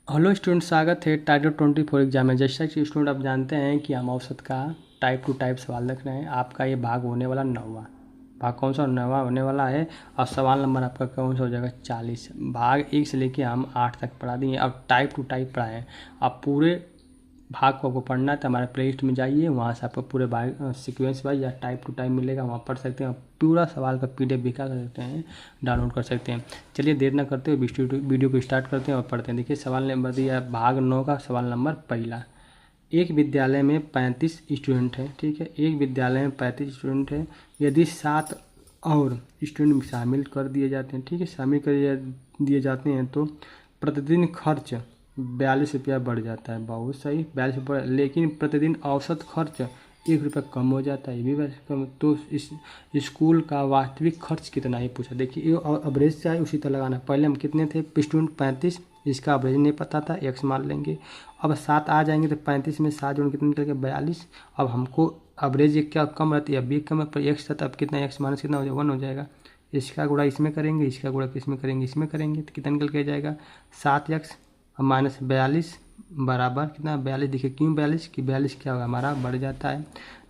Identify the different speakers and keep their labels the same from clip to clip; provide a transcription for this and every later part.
Speaker 1: Hello student, स्वागत है title 24 exam में। जैसा कि स्टूडेंट आप जानते हैं कि हम औसत का टाइप टू टाइप सवाल रख रहे हैं। आपका ये भाग होने वाला 9वां भाग कौन सा 9वां होने वाला है। और सवाल नंबर आपका कौन सा हो जाएगा 40। भाग 1 से लेके हम 8 तक पढ़ा दिए। अब टाइप टू टाइप पढ़ाएँ। अब पूरे भाग को आपको पढ़ना है तो हमारे प्ले लिस्ट में जाइए, वहाँ से आपको पूरे भाग सीक्वेंस वाइज या टाइप टू टाइप मिलेगा, वहाँ पढ़ सकते हैं। पूरा सवाल का PDF भी क्या कर सकते हैं, डाउनलोड कर सकते हैं। चलिए देर ना करते हुए वीडियो को स्टार्ट करते हैं और पढ़ते हैं। देखिए सवाल नंबर दिया है भाग 9 का सवाल नंबर पहला। एक विद्यालय में 35 स्टूडेंट हैं, ठीक है। एक विद्यालय में 35 स्टूडेंट हैं। यदि 7 और स्टूडेंट शामिल कर दिए जाते हैं, ठीक है, शामिल कर दिए जाते हैं तो प्रतिदिन खर्च 42 रुपया बढ़ जाता है। बहुत सही, 42 रुपये। लेकिन प्रतिदिन औसत खर्च 1 रुपया कम हो जाता है, ये भी वैसे कम। तो इस स्कूल का वास्तविक खर्च कितना ही पूछा। देखिए ये एवरेज चाहे उसी तरह लगाना। पहले हम कितने थे स्टूडेंट 35, इसका एवरेज नहीं पता था, x मान लेंगे। अब 7 आ जाएंगे तो 35 में 7 जोड़ कितने निकल के 42। अब हमको एवरेज एक क्या कम रहती है, अब भी कम है, पर x था तब कितना, x माइनस कितना हो जाएगा 1 हो जाएगा। इसका गुणा इसमें करेंगे, इसका गुणा किसमें करेंगे, इसमें करेंगे, तो कितना निकल के आ जाएगा 7x माइनस 42 बराबर कितना 42। देखिए क्यों 42 कि 42 क्या होगा हमारा बढ़ जाता है।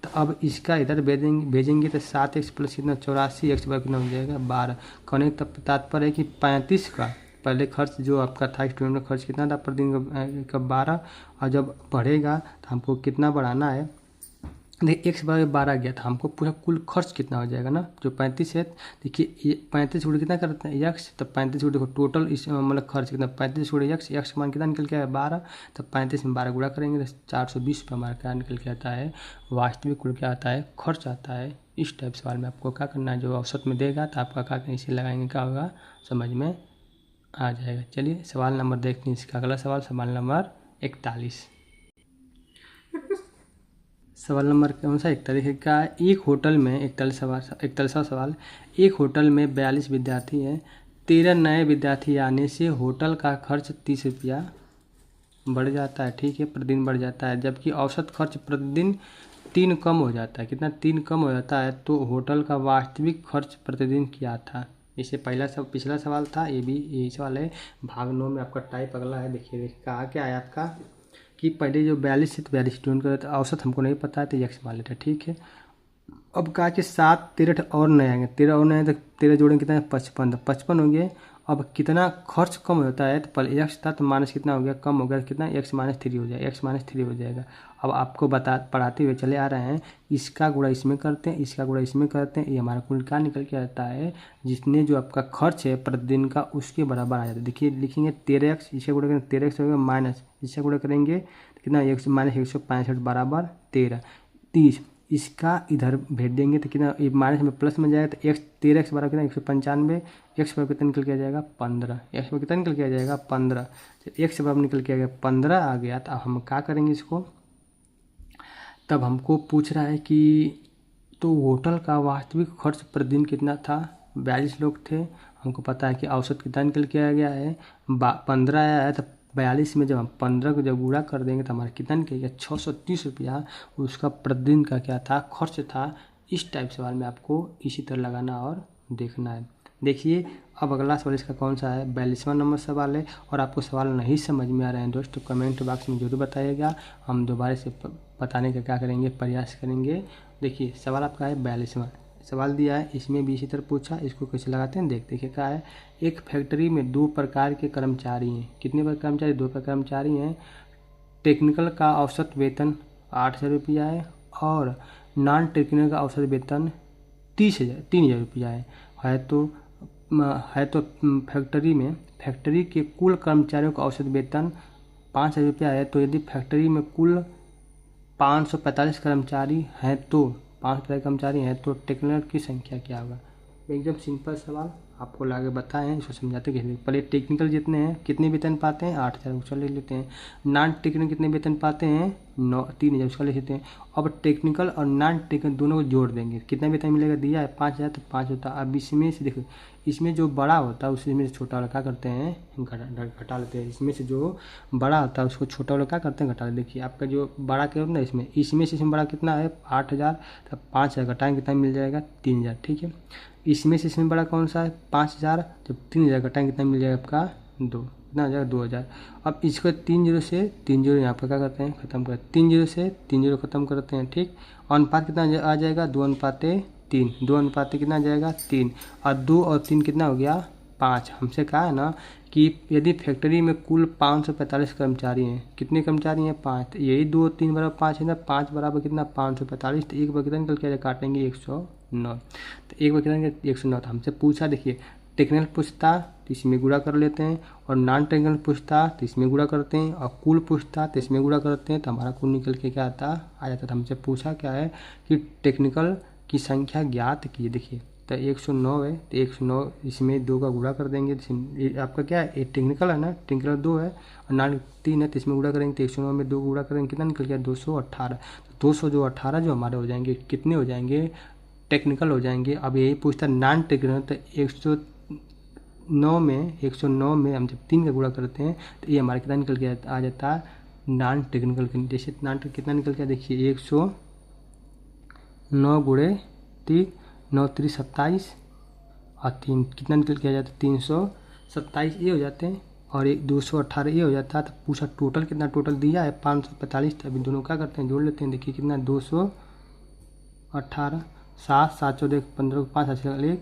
Speaker 1: तो अब इसका इधर भेजेंगे तो 7x प्लस कितना 84, x बार कितना हो जाएगा 12। कहने का तात्पर्य है कि 35 का पहले खर्च जो आपका था स्टूडेंट का खर्च कितना था प्रतिदिन का 12, और जब बढ़ेगा तो हमको कितना बढ़ाना है। देखिए x बराबर 12 गया था, हमको पूरा कुल खर्च कितना हो जाएगा ना, जो 35 है। देखिए ये 35 गुणे कितना करते हैं x, तो 35 गुणे देखो टोटल इस मतलब खर्च कितना 35 गुणे x मान कितना निकल के आया 12। तो 35 में 12 गुणा करेंगे तो 420 रुपये हमारा क्या निकल के आता है, वास्तविक कुल क्या आता है, खर्च आता है। इस टाइप सवाल में आपको क्या करना है, जो औसत में देगा तो आपका क्या कहीं से लगाएंगे क्या होगा, समझ में आ जाएगा। चलिए सवाल नंबर देखते हैं इसका अगला सवाल, सवाल नंबर 41। सवाल नंबर कौन सा 41 का। एक होटल में 41वां सवाल। एक होटल में 42 विद्यार्थी हैं। 13 नए विद्यार्थी आने से होटल का खर्च 30 रुपया बढ़ जाता है, ठीक है, प्रतिदिन बढ़ जाता है। जबकि औसत खर्च प्रतिदिन 3 कम हो जाता है। कितना 3 कम हो जाता है। तो होटल का वास्तविक खर्च प्रतिदिन क्या था। इससे पिछला सवाल था, ये भी यही सवाल है। भाग 9 में आपका टाइप अगला है। देखिए कहा क्या है आपका कि पहले जो 42 है तो 42 स्टूडेंट का तो औसत हमको नहीं पता है तो x मान लेते हैं, ठीक है। अब कहा कि 7 13 और नए आएंगे, 13 और नए तो 13 जोड़ेंगे कितना है 55, तो 55 हो गए। अब कितना खर्च कम होता है तो पहले x था तो माइनस कितना हो गया, कम हो गया, कितना x माइनस 3 हो जाएगा, x माइनस 3 हो जाएगा। अब आपको पढ़ाते हुए चले आ रहे हैं, इसका गुणा इसमें करते हैं, इसका गुणा इसमें करते हैं, ये हमारा कुल क्या निकल के आता है, जितने जो आपका खर्च है प्रतिदिन का उसके बराबर आ जाता है। देखिए लिखेंगे 13x, इसका गुणा करेंगे 13x होगा माइनस, इसका गुणा करेंगे कितना माइनस 165 बराबर 13 30। इसका इधर भेज देंगे तो कितना माइनस में प्लस में जाएगा तो x 13x बराबर कितना 195, x बराबर कितना निकल के आ जाएगा 15, x बराबर कितना निकल के आ जाएगा 15। तो x बराबर निकल के आ गया 15 आ गया। तो अब हम क्या करेंगे इसको, तब हमको पूछ रहा है कि तो होटल का वास्तविक खर्च प्रतिदिन कितना था, 42 लोग थे, हमको पता है कि औसत कितना निकल के आ गया है 15 आया है। तो 42 में जब हम 15 को जब गुणा कर देंगे तो हमारा कितना निकलेगा 630 रुपया उसका प्रतिदिन का क्या था, खर्च था। इस टाइप सवाल में आपको इसी तरह लगाना और देखना है। देखिए अब अगला सवाल इसका कौन सा है, 42वां नंबर सवाल है। और आपको सवाल नहीं समझ में आ रहे हैं दोस्तों, कमेंट बॉक्स में जरूर बताइएगा, हम दोबारा से बताने का क्या करेंगे, प्रयास करेंगे। देखिए सवाल आपका है 42वां सवाल दिया है, इसमें भी इसी तरह पूछा, इसको कैसे लगाते हैं देखिए क्या है। एक फैक्ट्री में 2 प्रकार के कर्मचारी हैं। कितने प्रकार कर्मचारी, 2 प्रकार कर्मचारी हैं। टेक्निकल का औसत वेतन 8,000 रुपया है और नॉन टेक्निकल का औसत वेतन 3,000 रुपया है। तो फैक्ट्री के कुल कर्मचारियों का औसत वेतन 5,000 रुपया है। तो यदि फैक्ट्री में कुल 545 कर्मचारी हैं तो 545 कर्मचारी हैं तो टेक्निकल की संख्या क्या होगा। एकदम सिंपल सवाल आपको लाके बताएं, इसको समझाते कैसे। पहले टेक्निकल जितने हैं कितने वेतन पाते हैं 8,000, उसका ले लेते हैं। नॉन टेक्निकल कितने वेतन पाते हैं 3,000, उसका ले लेते हैं। अब टेक्निकल और नॉन टेक्निकल दोनों को जोड़ देंगे, कितना वेतन मिलेगा दिया है 5,000 तो 5 होता है। अब इसमें से देखो, इसमें जो बड़ा होता है उसमें से छोटा वाला क्या करते हैं घटा लेते हैं। इसमें से जो बड़ा होता है उसको छोटा वाला क्या करते हैं घटा लेते हैं। देखिए आपका जो बड़ा क्या होता है इसमें से बड़ा कितना है 8,000, तो 5,000 घटाएंगे कितना मिल जाएगा 3,000, ठीक है। इसमें से इसमें बड़ा कौन सा है 5,000, जब 3,000 घटाएंगे कितना मिल जाएगा आपका 2, कितना हो जाएगा 2000। अब इसको 3 जीरो से 3 जीरो यहाँ पर क्या करते हैं, खत्म करते हैं, 3 जीरो से 3 जीरो खत्म करते हैं, ठीक। अनुपात कितना आ जाएगा 2:3, 2 कितना आ जाएगा 3, और 2 और 3 कितना हो गया 5। हमसे कहा है ना कि यदि फैक्ट्री में कुल 545 कर्मचारी हैं, कितने कर्मचारी हैं 5, तो यही 2 और 3 बराबर 5 है ना, 5 बराबर कितना 545, तो एक बार कितना निकल के काटेंगे 109, तो एक बार कितना 109। तो हमसे पूछा, देखिए टेक्निकल पूछता तो इसमें गुणा कर लेते हैं, और नॉन टेक्निकल पूछता तो इसमें गुणा करते हैं, और कुल पूछता तो इसमें गुणा करते हैं, तो हमारा कुल निकल के क्या आता आ जाता। तो हमसे पूछा क्या है कि टेक्निकल की संख्या ज्ञात कीजिए। देखिए तो 109 है, तो 109 इसमें 2 का गुणा कर देंगे, आपका क्या है टेक्निकल है ना, टेक्निकल 2 है, और नॉन 3 है, तो इसमें गुणा करेंगे, तो 109 में 2 गुणा करेंगे, कितना निकल गया 218। तो 218 जो हमारे हो जाएंगे, कितने हो जाएंगे टेक्निकल हो जाएंगे। अब यही पूछता नॉन टेक्निकल, तो 109 में हम जब 3 का गुणा करते हैं तो ये हमारा कितना निकल के आ जाता है नॉन टेक्निकल। जैसे नॉन कितना निकल गया, देखिए 109 गुणे 3, 9 3 27, और 3 कितना निकल के आ जाता है 327 ये हो जाते हैं, और एक 218 ये हो जाता है। तो पूछा टोटल कितना, टोटल दिया है 545, तो अभी दोनों क्या करते हैं जोड़ लेते हैं। देखिए कितना 218, 7 7 14 15 5 8 1,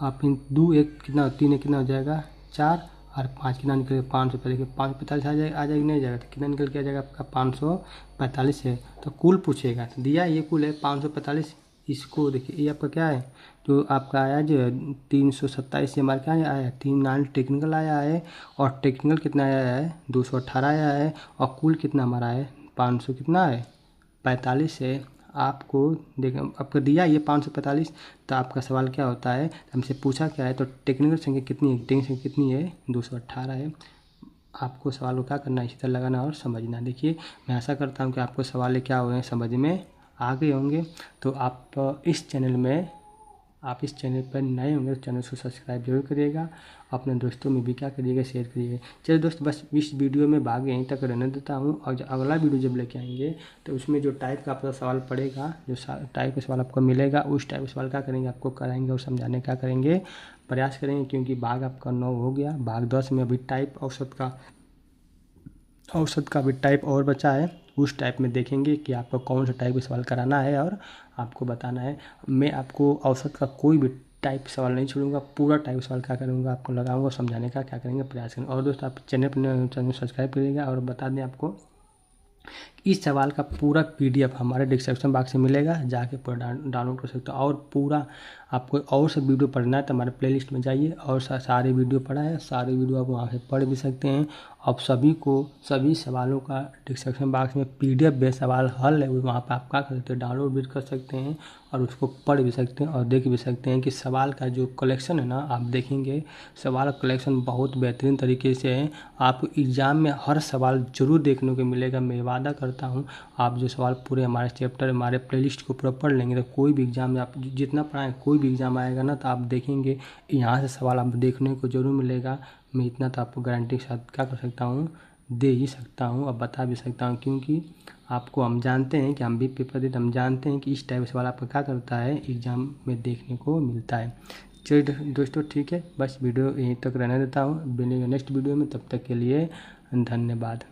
Speaker 1: और फिर 2 1 कितना 3 कितना हो जाएगा 4, और 5 कितना निकलेगा 545, 545 आ जाएगा नहीं जाएगा, तो कितना निकल के आ जाएगा आपका 545 है। तो कुल पूछेगा, तो दिया ये कुल है 545, इसको देखिए ये आपका क्या है जो आपका आया जो 327 से हमारा क्या आया 3 नॉन टेक्निकल आया है, और टेक्निकल कितना आया है 218 आया है, और कुल कितना हमारा है 500 कितना है 45 है। आपको देख आपको दिया ये 545, तो आपका सवाल क्या होता है, हमसे पूछा क्या है, तो टेक्निकल संख्या कितनी है, टेक्निकल संख्या कितनी है 218 है। आपको सवाल को क्या करना है इसी तरह लगाना और समझना। देखिए मैं आशा करता हूँ कि आपको सवाल क्या हुए हैं समझ में आ गए होंगे। तो आप इस चैनल पर नए होंगे तो चैनल को सब्सक्राइब जरूर करिएगा, अपने दोस्तों में भी क्या करिएगा शेयर करिएगा। चलिए दोस्त बस इस वीडियो में भाग यहीं तक रहने देता हूँ, और अगला वीडियो जब लेके आएंगे तो उसमें जो टाइप का आपका सवाल पड़ेगा, जो टाइप का सवाल आपको मिलेगा, उस टाइप का सवाल क्या करेंगे आपको कराएंगे और समझाने का करेंगे प्रयास करेंगे। क्योंकि भाग आपका 9 हो गया, भाग 10 में अभी टाइप औसत का भी टाइप और बचा है, उस टाइप में देखेंगे कि आपको कौन सा टाइप का सवाल कराना है और आपको बताना है। मैं आपको औसत का कोई भी टाइप सवाल नहीं छोड़ूंगा, पूरा टाइप सवाल क्या करूँगा आपको लगाऊंगा, समझाने का क्या करेंगे प्रयास करेंगे। और दोस्त आप चैनल सब्सक्राइब करिएगा, और बता दें आपको इस सवाल का पूरा PDF हमारे डिस्क्रिप्शन बॉक्स में मिलेगा, जाके पूरा डाउनलोड कर सकते हो। और पूरा आपको और सब वीडियो पढ़ना है तो हमारे प्लेलिस्ट में जाइए, और सारे वीडियो पढ़ा है, सारे वीडियो आप वहाँ से पढ़ भी सकते हैं। आप सभी सवालों का डिस्क्रिप्शन बॉक्स में PDF बेस्ड सवाल हल है, वहाँ पर आप क्या कर सकते हैं डाउनलोड भी कर सकते हैं, और उसको पढ़ भी सकते हैं और देख भी सकते हैं कि सवाल का जो कलेक्शन है ना, आप देखेंगे सवाल कलेक्शन बहुत बेहतरीन तरीके से है। आपको एग्ज़ाम में हर सवाल जरूर देखने को मिलेगा, मैं वादा करता हूँ। आप जो सवाल पूरे हमारे चैप्टर हमारे प्लेलिस्ट को पूरा पढ़ लेंगे तो कोई भी एग्ज़ाम में आप जितना पढ़ाएं कोई भी एग्ज़ाम आएगा ना, तो आप देखेंगे यहाँ से सवाल आप देखने को जरूर मिलेगा। मैं इतना तो आपको गारंटी के साथ क्या कर सकता हूँ दे ही सकता हूँ और बता भी सकता हूँ, क्योंकि आपको हम जानते हैं कि हम भी पेपर देते हम जानते हैं कि इस टाइप सवाल आपका क्या करता है एग्ज़ाम में देखने को मिलता है। चलिए दोस्तों ठीक है, बस वीडियो यहीं तक रहने देता हूँ, मिलेंगे नेक्स्ट वीडियो में, तब तक के लिए धन्यवाद।